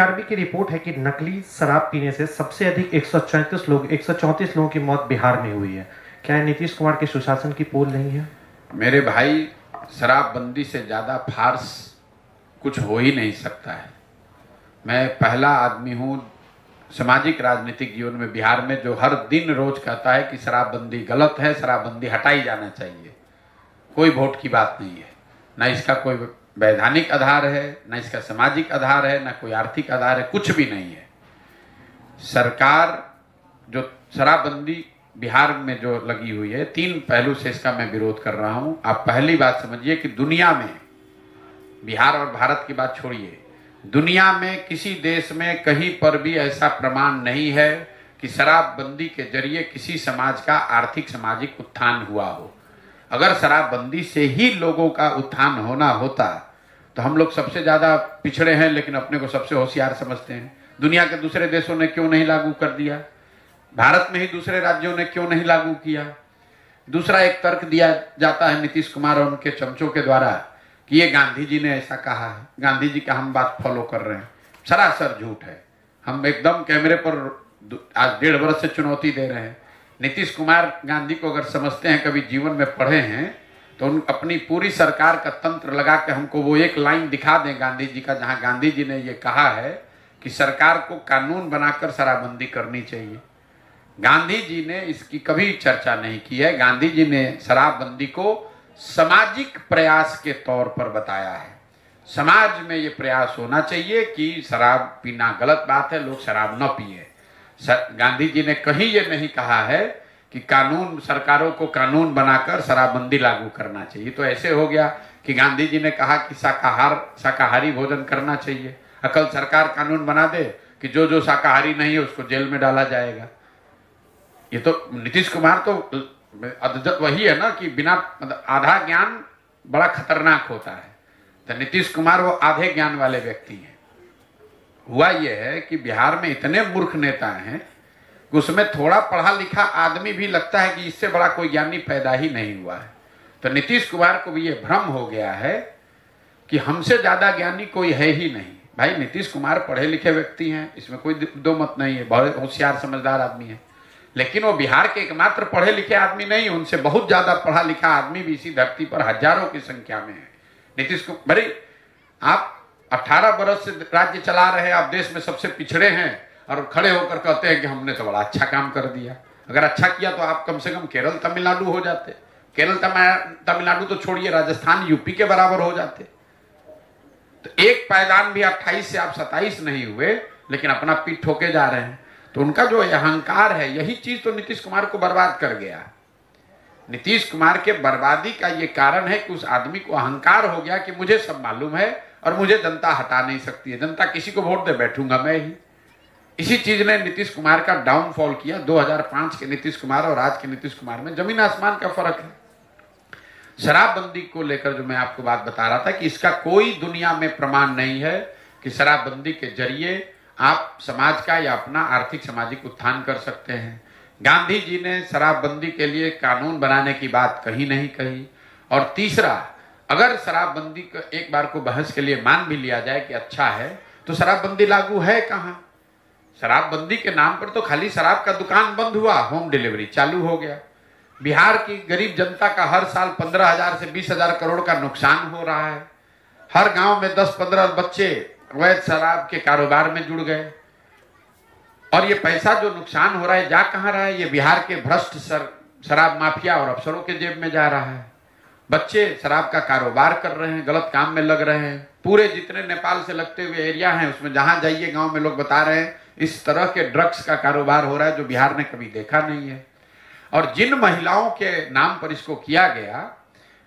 CRB की report है कि नकली शराब पीने से सबसे अधिक 134 लोगों की मौत बिहार में हुई है। क्या नीतीश कुमार के सुशासन की पोल नहीं है? मेरे भाई, शराबबंदी से ज़्यादा फार्स कुछ हो ही नहीं सकता है। मैं पहला आदमी हूँ सामाजिक राजनीतिक जीवन में बिहार में जो हर दिन रोज कहता है कि शराबबंदी गलत है, शराबबंदी हटाई जाना चाहिए। कोई वोट की बात नहीं है, ना इसका कोई वैधानिक आधार है, ना इसका सामाजिक आधार है, ना कोई आर्थिक आधार है, कुछ भी नहीं है। सरकार जो शराबबंदी बिहार में जो लगी हुई है, तीन पहलू से इसका मैं विरोध कर रहा हूं। आप पहली बात समझिए कि दुनिया में, बिहार और भारत की बात छोड़िए, दुनिया में किसी देश में कहीं पर भी ऐसा प्रमाण नहीं है कि शराबबंदी के जरिए किसी समाज का आर्थिक सामाजिक उत्थान हुआ हो। अगर शराबबंदी से ही लोगों का उत्थान होना होता तो हम लोग सबसे ज़्यादा पिछड़े हैं, लेकिन अपने को सबसे होशियार समझते हैं। दुनिया के दूसरे देशों ने क्यों नहीं लागू कर दिया? भारत में ही दूसरे राज्यों ने क्यों नहीं लागू किया? दूसरा एक तर्क दिया जाता है नीतीश कुमार और उनके चमचों के द्वारा कि ये गांधी जी ने ऐसा कहा है, गांधी जी का हम बात फॉलो कर रहे हैं। सरासर झूठ है। हम एकदम कैमरे पर आज 1.5 वर्ष से चुनौती दे रहे हैं। नीतीश कुमार गांधी को अगर समझते हैं, कभी जीवन में पढ़े हैं, तो उन अपनी पूरी सरकार का तंत्र लगा के हमको वो एक लाइन दिखा दें गांधी जी का, जहां गांधी जी ने ये कहा है कि सरकार को कानून बनाकर शराबबंदी करनी चाहिए। गांधी जी ने इसकी कभी चर्चा नहीं की है। गांधी जी ने शराबबंदी को सामाजिक प्रयास के तौर पर बताया है। समाज में ये प्रयास होना चाहिए कि शराब पीना गलत बात है, लोग शराब न पिए। गांधी जी ने कहीं ये नहीं कहा है कि कानून, सरकारों को कानून बनाकर शराबबंदी लागू करना चाहिए। तो ऐसे हो गया कि गांधी जी ने कहा कि शाकाहारी भोजन करना चाहिए। कल सरकार कानून बना दे कि जो शाकाहारी नहीं है उसको जेल में डाला जाएगा। ये तो नीतीश कुमार तो वही है ना कि बिना आधा ज्ञान बड़ा खतरनाक होता है। तो नीतीश कुमार वो आधे ज्ञान वाले व्यक्ति हैं। हुआ ये है कि बिहार में इतने मूर्ख नेता हैं कि उसमें थोड़ा पढ़ा लिखा आदमी भी लगता है कि इससे बड़ा कोई ज्ञानी पैदा ही नहीं हुआ है। तो नीतीश कुमार को भी ये भ्रम हो गया है कि हमसे ज्यादा ज्ञानी कोई है ही नहीं। भाई, नीतीश कुमार पढ़े लिखे व्यक्ति हैं, इसमें कोई दो मत नहीं है, बहुत होशियार समझदार आदमी है। लेकिन वो बिहार के एकमात्र पढ़े लिखे आदमी नहीं, उनसे बहुत ज्यादा पढ़ा लिखा आदमी भी इसी धरती पर हजारों की संख्या में है। नीतीश कुमार, भाई आप 18 बरस से राज्य चला रहे हैं, आप देश में सबसे पिछड़े हैं और खड़े होकर कहते हैं कि हमने तो बड़ा अच्छा काम कर दिया। अगर अच्छा किया तो आप कम से कम केरल तमिलनाडु हो जाते। केरल तमिलनाडु तो छोड़िए, राजस्थान यूपी के बराबर हो जाते। तो एक पायदान भी 28 से आप 27 नहीं हुए, लेकिन अपना पीठ ठोके जा रहे हैं। तो उनका जो अहंकार है, यही चीज तो नीतीश कुमार को बर्बाद कर गया। नीतीश कुमार के बर्बादी का ये कारण है कि उस आदमी को अहंकार हो गया कि मुझे सब मालूम है और मुझे जनता हटा नहीं सकती है। जनता किसी को वोट दे, बैठूंगा मैं ही। इसी चीज ने नीतीश कुमार का डाउनफॉल किया। 2005 के नीतीश कुमार और आज के नीतीश कुमार में जमीन आसमान का फर्क है। शराबबंदी को लेकर जो मैं आपको बात बता रहा था कि इसका कोई दुनिया में प्रमाण नहीं है कि शराबबंदी के जरिए आप समाज का या अपना आर्थिक सामाजिक उत्थान कर सकते हैं। गांधी जी ने शराबबंदी के लिए कानून बनाने की बात कहीं नहीं कही। और तीसरा, अगर शराबबंदी को एक बार को बहस के लिए मान भी लिया जाए कि अच्छा है, तो शराबबंदी लागू है कहाँ? शराबबंदी के नाम पर तो खाली शराब का दुकान बंद हुआ, होम डिलीवरी चालू हो गया। बिहार की गरीब जनता का हर साल 15,000 से 20,000 करोड़ का नुकसान हो रहा है। हर गांव में 10-15 बच्चे अवैध शराब के कारोबार में जुड़ गए। और ये पैसा जो नुकसान हो रहा है जा कहां रहा है? ये बिहार के भ्रष्ट शराब माफिया और अफसरों के जेब में जा रहा है। बच्चे शराब का कारोबार कर रहे हैं, गलत काम में लग रहे हैं। पूरे जितने नेपाल से लगते हुए एरिया हैं, उसमें जहां जाइए गांव में लोग बता रहे हैं इस तरह के ड्रग्स का कारोबार हो रहा है जो बिहार ने कभी देखा नहीं है। और जिन महिलाओं के नाम पर इसको किया गया,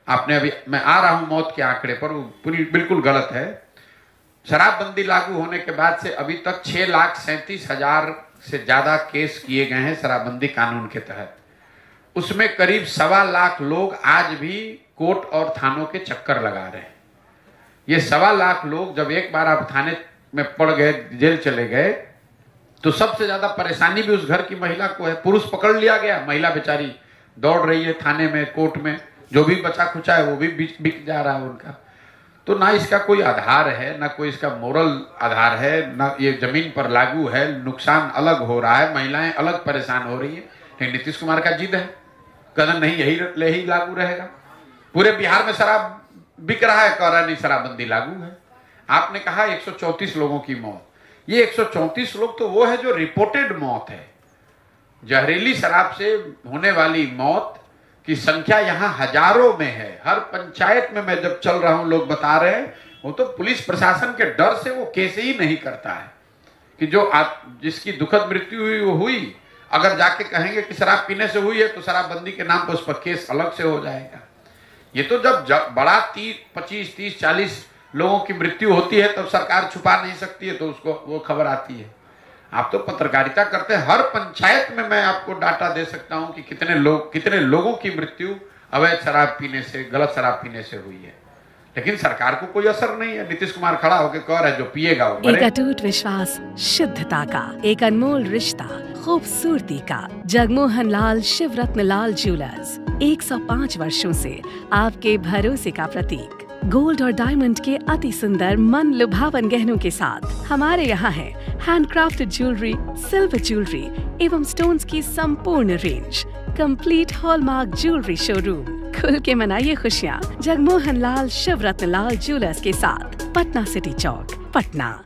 आपने अभी, मैं आ रहा हूं मौत के आंकड़े पर, वो पूरी बिल्कुल गलत है। शराबबंदी लागू होने के बाद से अभी तक 6,37,000 से ज्यादा केस किए गए हैं शराबबंदी कानून के तहत। उसमें करीब 1.25 लोग आज भी कोर्ट और थानों के चक्कर लगा रहे हैं। ये 1.25 लोग जब एक बार आप थाने में पड़ गए, जेल चले गए, तो सबसे ज्यादा परेशानी भी उस घर की महिला को है। पुरुष पकड़ लिया गया, महिला बेचारी दौड़ रही है थाने में, कोर्ट में, जो भी बचा खुचा है वो भी बिक जा रहा है उनका। तो ना इसका कोई आधार है, ना कोई इसका मोरल आधार है, ना ये जमीन पर लागू है। नुकसान अलग हो रहा है, महिलाएं अलग परेशान हो रही है, लेकिन नीतीश कुमार का जिद है, कहना नहीं यही लागू रहेगा। पूरे बिहार में शराब बिक रहा है, कह रहा नहीं शराबबंदी लागू है। आपने कहा 134 लोगों की मौत, ये 134 लोग तो वो है जो रिपोर्टेड मौत है। जहरीली शराब से होने वाली मौत की संख्या यहाँ हजारों में है। हर पंचायत में मैं जब चल रहा हूं, लोग बता रहे हैं, वो तो पुलिस प्रशासन के डर से वो केस ही नहीं करता है कि जो जिसकी दुखद मृत्यु हुई वो हुई, अगर जाके कहेंगे कि शराब पीने से हुई है तो शराबबंदी के नाम पर उस पर केस अलग से हो जाएगा। ये तो जब बड़ा 25, 30, 40 लोगों की मृत्यु होती है तब सरकार छुपा नहीं सकती है, तो उसको वो खबर आती है। आप तो पत्रकारिता करते हैं, हर पंचायत में मैं आपको डाटा दे सकता हूं कि कितने लोगों की मृत्यु अवैध शराब पीने से, गलत शराब पीने से हुई है, लेकिन सरकार को कोई असर नहीं है। नीतीश कुमार खड़ा होकर कह रहा है जो पिएगा वो मरेगा। एक अटूट विश्वास शुद्धता का, एक अनमोल रिश्ता खूबसूरती का। जगमोहन लाल शिवरत्न लाल ज्वेलर्स 105 वर्षों से आपके भरोसे का प्रतीक। गोल्ड और डायमंड के अति सुंदर मन लुभावन गहनों के साथ हमारे यहाँ है हैंडक्राफ्टेड ज्वेलरी, सिल्वर ज्वेलरी एवं स्टोन्स की संपूर्ण range. Complete hallmark jewellery showroom. खुल के मनाइए खुशियाँ जगमोहन लाल शिवरत्न लाल ज्वेलर्स के साथ, पटना सिटी चौक, पटना।